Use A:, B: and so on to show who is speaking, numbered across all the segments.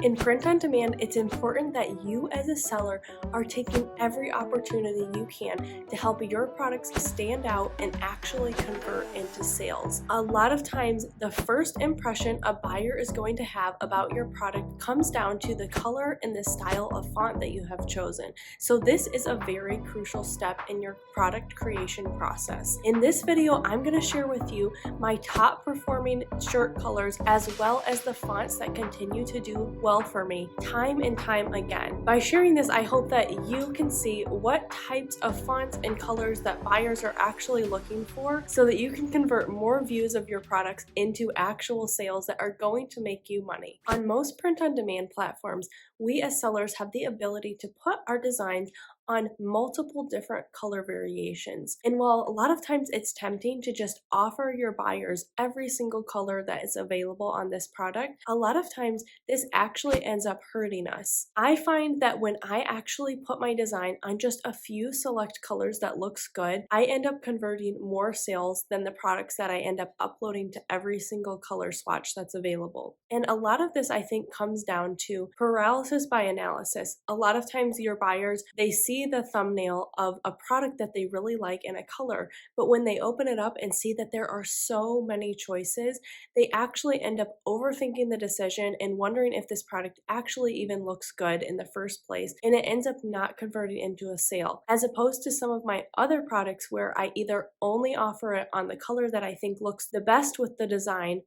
A: In print on demand, it's important that you as a seller are taking every opportunity you can to help your products stand out and actually convert into sales. A lot of times, the first impression a buyer is going to have about your product comes down to the color and the style of font that you have chosen. So this is a very crucial step in your product creation process. In this video, I'm going to share with you my top performing shirt colors as well as the fonts that continue to do well for me time and time again. By sharing this, I hope that you can see what types of fonts and colors that buyers are actually looking for so that you can convert more views of your products into actual sales that are going to make you money. On most print-on-demand platforms, we as sellers have the ability to put our designs on multiple different color variations. And while a lot of times it's tempting to just offer your buyers every single color that is available on this product, a lot of times this actually ends up hurting us. I find that when I actually put my design on just a few select colors that looks good, I end up converting more sales than the products that I end up uploading to every single color swatch that's available. And a lot of this I think comes down to paralysis by analysis. A lot of times your buyers, they see the thumbnail of a product that they really like in a color, but when they open it up and see that there are so many choices, they actually end up overthinking the decision and wondering if this product actually even looks good in the first place, and it ends up not converting into a sale. As opposed to some of my other products where I either only offer it on the color that I think looks the best with the design,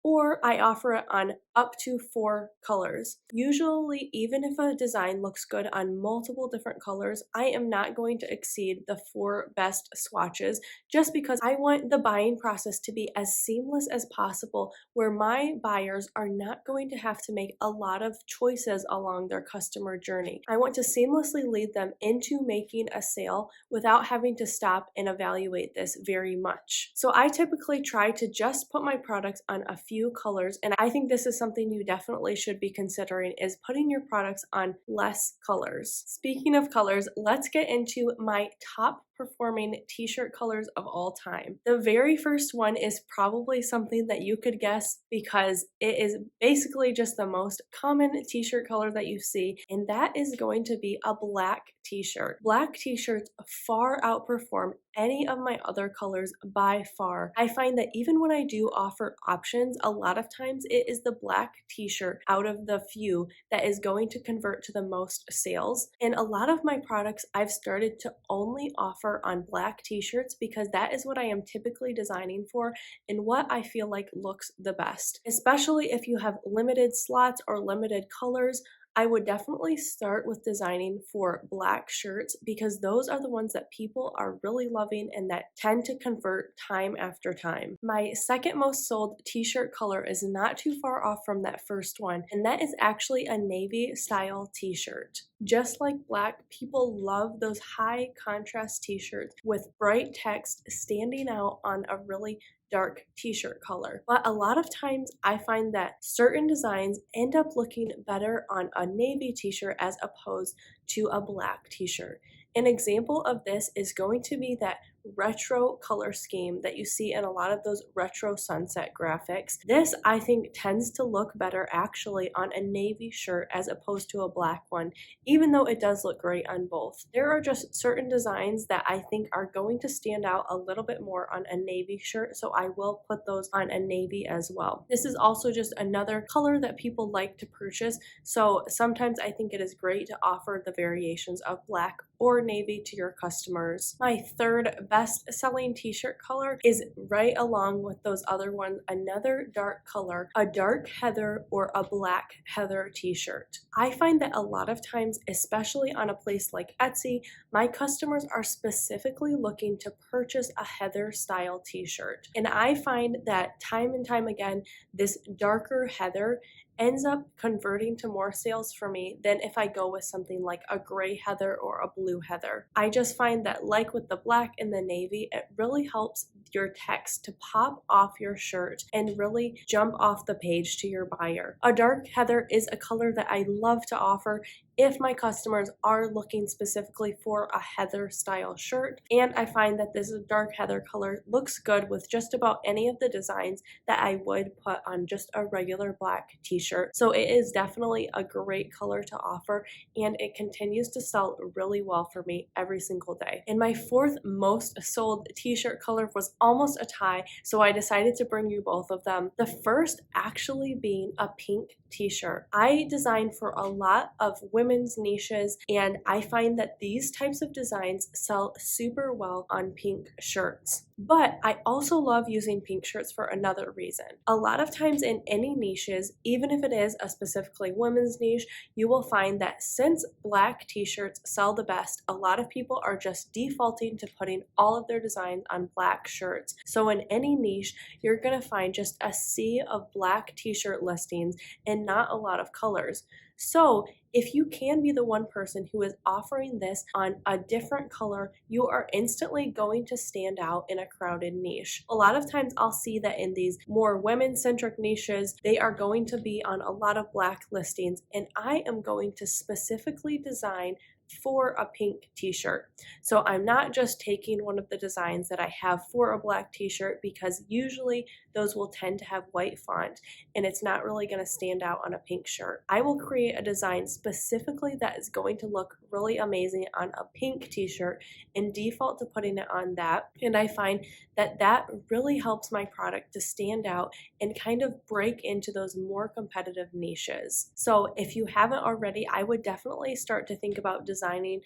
A: or I offer it on up to 4 colors. Usually, even if a design looks good on multiple different colors, I am not going to exceed the 4 best swatches just because I want the buying process to be as seamless as possible, where my buyers are not going to have to make a lot of choices along their customer journey. I want to seamlessly lead them into making a sale without having to stop and evaluate this very much. So I typically try to just put my products on a few colors, and I think this is something you definitely should be considering, is putting your products on less colors. Speaking of colors, let's get into my top performing t-shirt colors of all time. The very first one is probably something that you could guess because it is basically just the most common t-shirt color that you see, and that is going to be a black t-shirt. Black t-shirts far outperform any of my other colors by far. I find that even when I do offer options, a lot of times it is the black t-shirt out of the few that is going to convert to the most sales. And a lot of my products I've started to only offer on black t-shirts because that is what I am typically designing for and what I feel like looks the best. Especially if you have limited slots or limited colors, I would definitely start with designing for black shirts because those are the ones that people are really loving and that tend to convert time after time. My second most sold t-shirt color is not too far off from that first one, and that is actually a navy style t-shirt. Just like black, people love those high contrast t-shirts with bright text standing out on a really dark t-shirt color. But a lot of times I find that certain designs end up looking better on a navy t-shirt as opposed to a black t-shirt. An example of this is going to be that retro color scheme that you see in a lot of those retro sunset graphics. This, I think, tends to look better actually on a navy shirt as opposed to a black one, even though it does look great on both. There are just certain designs that I think are going to stand out a little bit more on a navy shirt, so I will put those on a navy as well. This is also just another color that people like to purchase, so sometimes I think it is great to offer the variations of black or navy to your customers. My third best selling t-shirt color is right along with those other ones, another dark color, a dark heather or a black heather t-shirt. I find that a lot of times, especially on a place like Etsy, my customers are specifically looking to purchase a heather style t-shirt. And I find that time and time again, this darker heather ends up converting to more sales for me than if I go with something like a gray heather or a blue heather. I just find that, like with the black and the navy, it really helps your text to pop off your shirt and really jump off the page to your buyer. A dark heather is a color that I love to offer if my customers are looking specifically for a heather style shirt. And I find that this dark heather color looks good with just about any of the designs that I would put on just a regular black t-shirt. So it is definitely a great color to offer, and it continues to sell really well for me every single day. And my fourth most sold t-shirt color was almost a tie, so I decided to bring you both of them. The first actually being a pink t-shirt. I design for a lot of women's niches, and I find that these types of designs sell super well on pink shirts. But I also love using pink shirts for another reason. A lot of times in any niches, even if it is a specifically women's niche, you will find that since black t-shirts sell the best, a lot of people are just defaulting to putting all of their designs on black shirts. So in any niche, you're going to find just a sea of black t-shirt listings and not a lot of colors. So if you can be the one person who is offering this on a different color, you are instantly going to stand out in a crowded niche. A lot of times I'll see that in these more women-centric niches, they are going to be on a lot of black listings, and I am going to specifically design for a pink t-shirt. So I'm not just taking one of the designs that I have for a black t-shirt, because usually those will tend to have white font and it's not really going to stand out on a pink shirt. I will create a design specifically that is going to look really amazing on a pink t-shirt and default to putting it on that. And I find that that really helps my product to stand out and kind of break into those more competitive niches. So if you haven't already, I would definitely start to think about designing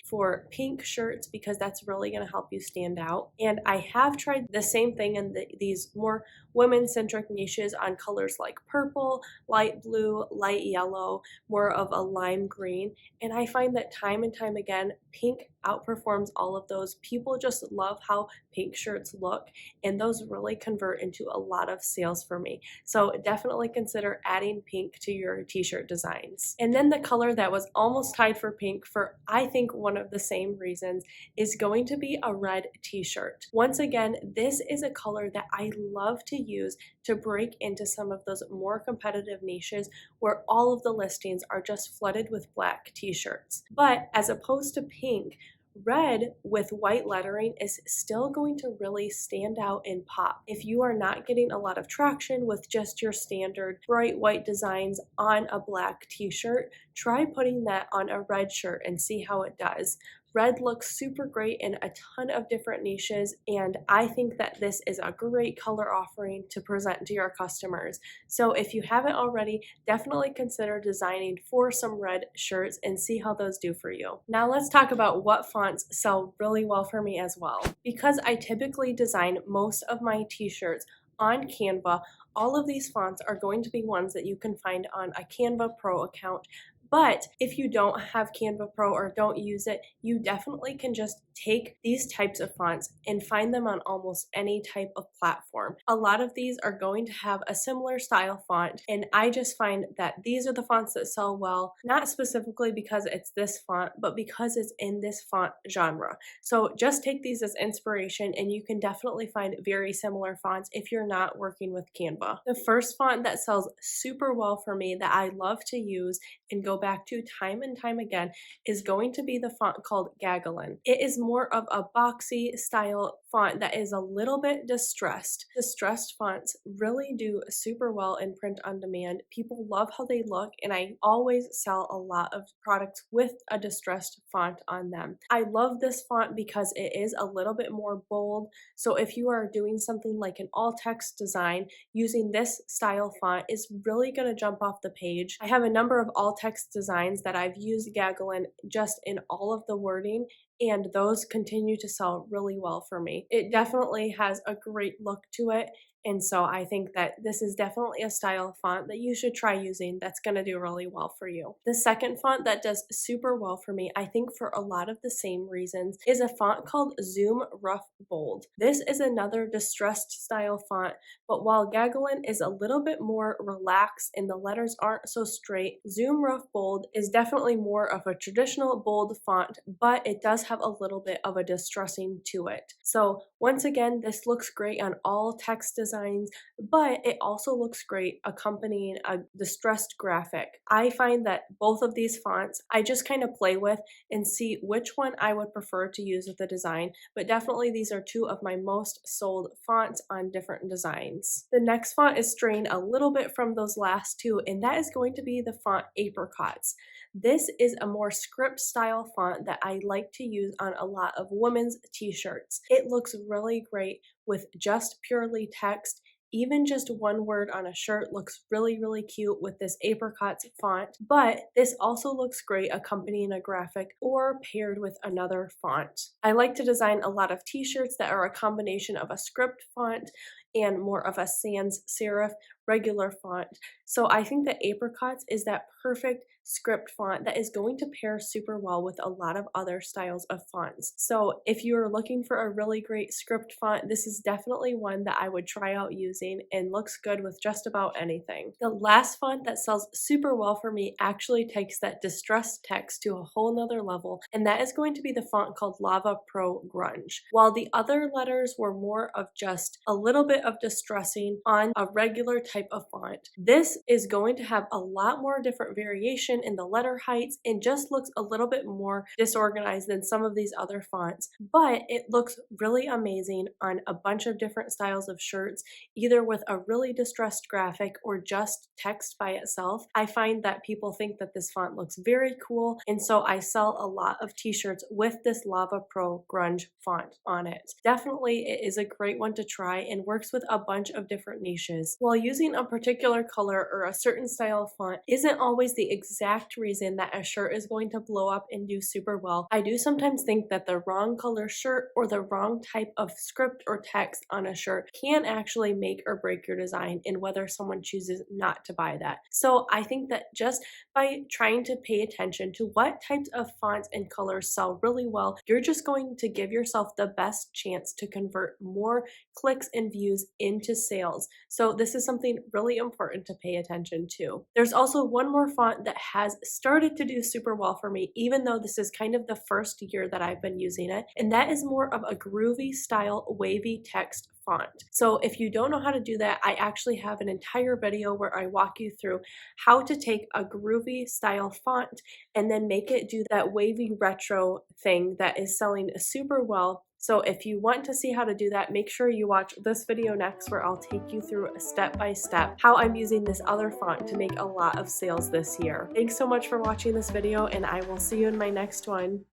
A: for pink shirts, because that's really going to help you stand out. And I have tried the same thing in these more women-centric niches on colors like purple, light blue, light yellow, more of a lime green. And I find that time and time again, pink outperforms all of those. People just love how pink shirts look, and those really convert into a lot of sales for me. So definitely consider adding pink to your t-shirt designs. And then the color that was almost tied for pink, for I think one of the same reasons, is going to be a red t-shirt. Once again, this is a color that I love to use to break into some of those more competitive niches where all of the listings are just flooded with black t-shirts. But as opposed to pink, red with white lettering is still going to really stand out and pop. If you are not getting a lot of traction with just your standard bright white designs on a black t-shirt, try putting that on a red shirt and see how it does. Red looks super great in a ton of different niches, and I think that this is a great color offering to present to your customers. So if you haven't already, definitely consider designing for some red shirts and see how those do for you. Now let's talk about what fonts sell really well for me as well. Because I typically design most of my t-shirts on Canva, all of these fonts are going to be ones that you can find on a Canva Pro account. But if you don't have Canva Pro or don't use it, you definitely can just take these types of fonts and find them on almost any type of platform. A lot of these are going to have a similar style font, and I just find that these are the fonts that sell well, not specifically because it's this font, but because it's in this font genre. So just take these as inspiration, and you can definitely find very similar fonts if you're not working with Canva. The first font that sells super well for me that I love to use and go back to time and time again is going to be the font called Gaggelin. It is more of a boxy style font that is a little bit distressed. Distressed fonts really do super well in print on demand. People love how they look, and I always sell a lot of products with a distressed font on them. I love this font because it is a little bit more bold. So if you are doing something like an all text design, using this style font is really going to jump off the page. I have a number of all text designs that I've used Gaggelin just in all of the wording, and those continue to sell really well for me. It definitely has a great look to it, and so I think that this is definitely a style of font that you should try using that's going to do really well for you. The second font that does super well for me, I think for a lot of the same reasons, is a font called Zoom Rough Bold. This is another distressed style font, but while Gaggelin is a little bit more relaxed and the letters aren't so straight, Zoom Rough Bold is definitely more of a traditional bold font, but it does have a little bit of a distressing to it. So once again, this looks great on all text design designs, but it also looks great accompanying a distressed graphic. I find that both of these fonts I just kind of play with and see which one I would prefer to use with the design, but definitely these are two of my most sold fonts on different designs. The next font is straying a little bit from those last two, and that is going to be the font Apricots. This is a more script style font that I like to use on a lot of women's t-shirts. It looks really great with just purely text. Even just one word on a shirt looks really cute with this Apricots font, but this also looks great accompanying a graphic or paired with another font. I like to design a lot of t-shirts that are a combination of a script font and more of a sans serif regular font. So I think that Apricots is that perfect script font that is going to pair super well with a lot of other styles of fonts. So if you're looking for a really great script font, this is definitely one that I would try out using and looks good with just about anything. The last font that sells super well for me actually takes that distressed text to a whole nother level, and that is going to be the font called Lava Pro Grunge. While the other letters were more of just a little bit of distressing on a regular type of font, this is going to have a lot more different variation in the letter heights and just looks a little bit more disorganized than some of these other fonts, but it looks really amazing on a bunch of different styles of shirts, either with a really distressed graphic or just text by itself. I find that people think that this font looks very cool, and so I sell a lot of t-shirts with this Lava Pro Grunge font on it. Definitely it is a great one to try and works with a bunch of different niches. While using a particular color or a certain style of font isn't always the exact reason that a shirt is going to blow up and do super well, I do sometimes think that the wrong color shirt or the wrong type of script or text on a shirt can actually make or break your design and whether someone chooses not to buy that. So I think that just by trying to pay attention to what types of fonts and colors sell really well, you're just going to give yourself the best chance to convert more clicks and views into sales. So this is something really important to pay attention to. There's also one more font that has started to do super well for me, even though this is kind of the first year that I've been using it, and that is more of a groovy style wavy text font. So if you don't know how to do that, I actually have an entire video where I walk you through how to take a groovy style font and then make it do that wavy retro thing that is selling super well. So if you want to see how to do that, make sure you watch this video next where I'll take you through step by step how I'm using this other font to make a lot of sales this year. Thanks so much for watching this video, and I will see you in my next one.